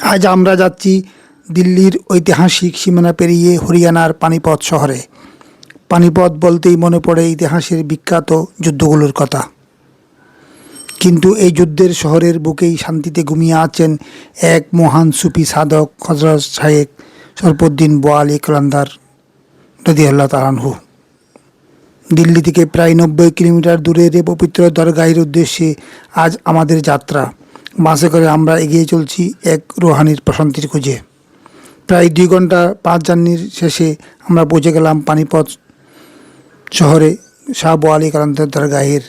আজ আমরা যাচ্ছি দিল্লির ঐতিহাসিক সীমানা পেরিয়ে হরিয়ানার পানিপথ শহরে। পানিপথ বলতেই মনে পড়ে ইতিহাসের বিখ্যাত যুদ্ধগুলোর কথা, কিন্তু এই যুদ্ধের শহরের বুকেই শান্তিতে ঘুমিয়ে আছেন এক মহান সুফি সাধক হজরত শায়েখ সরফুদ্দীন বোয়ালি কালান্দার রাদিয়াল্লাহু তাআলা আনহু। দিল্লি থেকে প্রায় 90 কিলোমিটার দূরের এই পবিত্র দরগাহের উদ্দেশ্যে আজ আমাদের যাত্রা। বাসে করে আমরা এগিয়ে চলছি এক রুহানির প্রশান্তির খুঁজে। প্রায় 2 ঘন্টা পাঁচ জার্নির শেষে আমরা পৌঁছে গেলাম পানিপথ শহরে শাহ বোয়ালি কালান্দার দরগাহের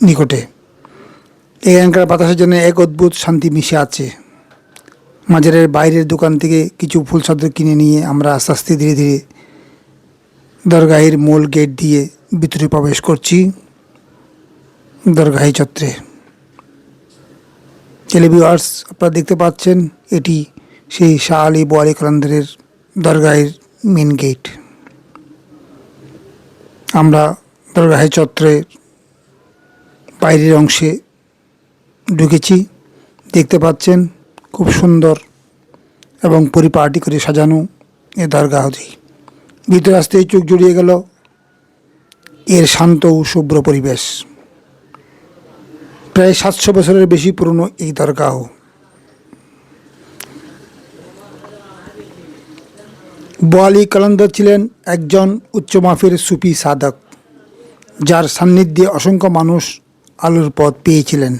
নিকটে। এখানকার বাতাসের জন্য এক অদ্ভুত শান্তি মিশে আছে। মাজারের বাইরের দোকান থেকে কিছু ফুল চাদর কিনে নিয়ে আমরা আস্তে আস্তে ধীরে ধীরে দরগাহের মূল গেট দিয়ে ভিতরে প্রবেশ করছি। দরগাহি চত্বরে ভিউয়ার্স, আপনারা দেখতে পাচ্ছেন এটি সেই শাহ আলী বোয়ালি কালান্দারের দরগাহের মেন গেট। আমরা দরগাহি চত্বরের বাইরের অংশে ঢুকেছি। দেখতে পাচ্ছেন খুব সুন্দর এবং পরিপাটি করে সাজানো এ দরগাহটি। ভিতরে আসতেই চোখ জুড়িয়ে গেল এর শান্ত ও শুভ্র পরিবেশ। প্রায় 700 বছরের বেশি পুরনো এই দরগাহ। বোয়ালি কালান্দার ছিলেন একজন উচ্চমাফের সুফি সাধক, যার সান্নিধ্যে অসংখ্য মানুষ আলোর পথ পেয়েছিলেন।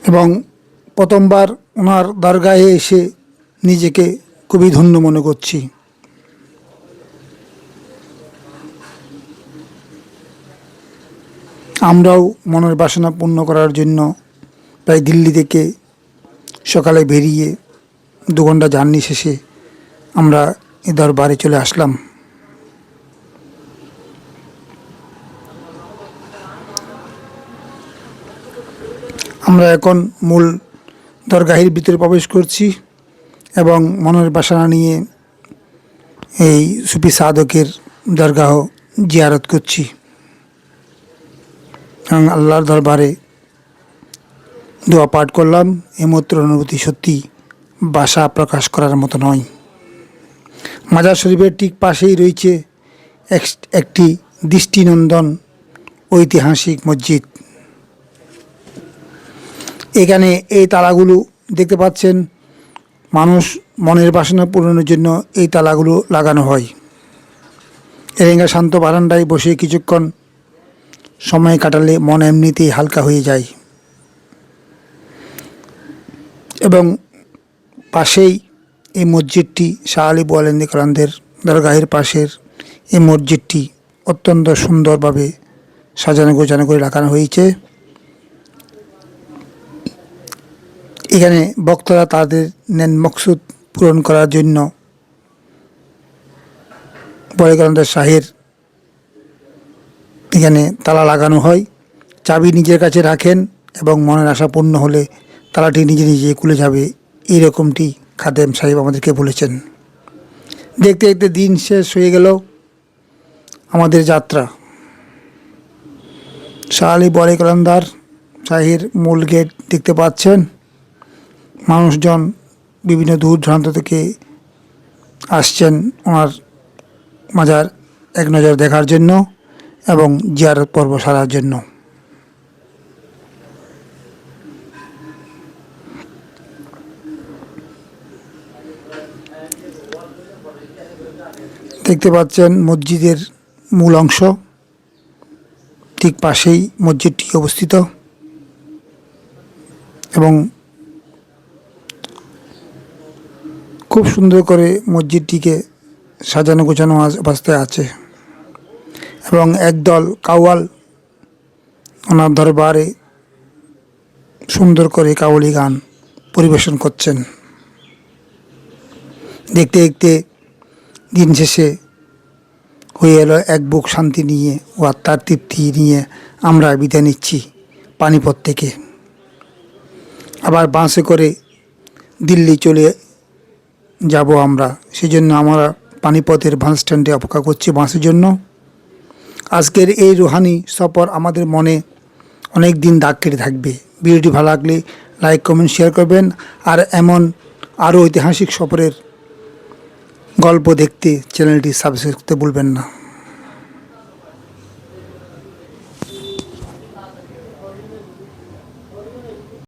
এবং প্রথমবার ওনার দরগাহে এসে নিজেকে খুবই ধন্য মনে করছি। আমরাও মনের বাসনা পূর্ণ করার জন্য প্রায় দিল্লি থেকে সকালে বেরিয়ে 2 ঘন্টা জার্নি শেষে আমরা এ দরবারে চলে আসলাম। আমরা এখন মূল দরগাহের ভিতরে প্রবেশ করছি এবং মনের বাসনা নিয়ে এই সুফি সাধকের দরগাহ জিয়ারত করছি এবং আল্লাহর দরবারে দোয়া পাঠ করলাম। এই মুহূর্তের অনুভূতি সত্যি ভাষা প্রকাশ করার মতো নয়। মাজার শরীফের ঠিক পাশেই রয়েছে একটি দৃষ্টিনন্দন ঐতিহাসিক মসজিদ। এখানে এই তালাগুলো দেখতে পাচ্ছেন, মানুষ মনের বাসনা পূরণের জন্য এই তালাগুলো লাগানো হয়। এখানকার শান্ত বারান্দায় বসে কিছুক্ষণ সময় কাটালে মন এমনিতেই হালকা হয়ে যায়। এবং পাশেই এই মসজিদটি, শাহ আলী বোয়ালি কালান্দার দরগাহের পাশের এই মসজিদটি অত্যন্ত সুন্দরভাবে সাজানো গোছানো করে রাখানো হয়েছে। এখানে ভক্তরা তাদের নেন মকসুদ পূরণ করার জন্য বোয়ালি কালান্দার শাহের এখানে তালা লাগানো হয়। চাবি নিজের কাছে রাখেন এবং মনের আশা পূর্ণ হলে তালাটি নিজে নিজে খুলে যাবে, এইরকমটি খাদেম সাহেব আমাদেরকে বলেছেন। দেখতে দেখতে দিন শেষ হয়ে গেল আমাদের যাত্রা। শাহ আলী বোয়ালি কালান্দার শাহের মূল গেট দেখতে পাচ্ছেন। মানুষজন বিভিন্ন দূর দূরান্ত থেকে আসছেন ওনার মাজার এক নজর দেখার জন্য এবং জিয়ারত পর্ব সারার জন্য। দেখতে পাচ্ছেন মসজিদের মূল অংশ, ঠিক পাশেই মসজিদটি অবস্থিত এবং খুব সুন্দর করে মসজিদটিকে সাজানো গোছানো অবস্থায় আছে এবং একদল কাওয়াল ওনার দরবারে সুন্দর করে কাওয়ালি গান পরিবেশন করছেন। দেখতে দেখতে দিন শেষে হয়ে এলো এক বুক শান্তি নিয়ে ও আত্মার তৃপ্তি নিয়ে আমরা বিদায় নিচ্ছি পানিপথ থেকে। আবার বাসে করে দিল্লি চলে যাব আমরা, সেজন্য আমরা পানিপথের বাস স্ট্যান্ডে অপেক্ষা করছে বাসের জন্য। আজকের এই রুহানি সফর আমাদের মনে অনেক দিন দাগ কেটে থাকবে। ভিডিওটি ভালো লাগলে লাইক কমেন্ট শেয়ার করবেন, আর এমন আরও ঐতিহাসিক সফরের গল্প দেখতে চ্যানেলটি সাবস্ক্রাইব করতে ভুলবেন না।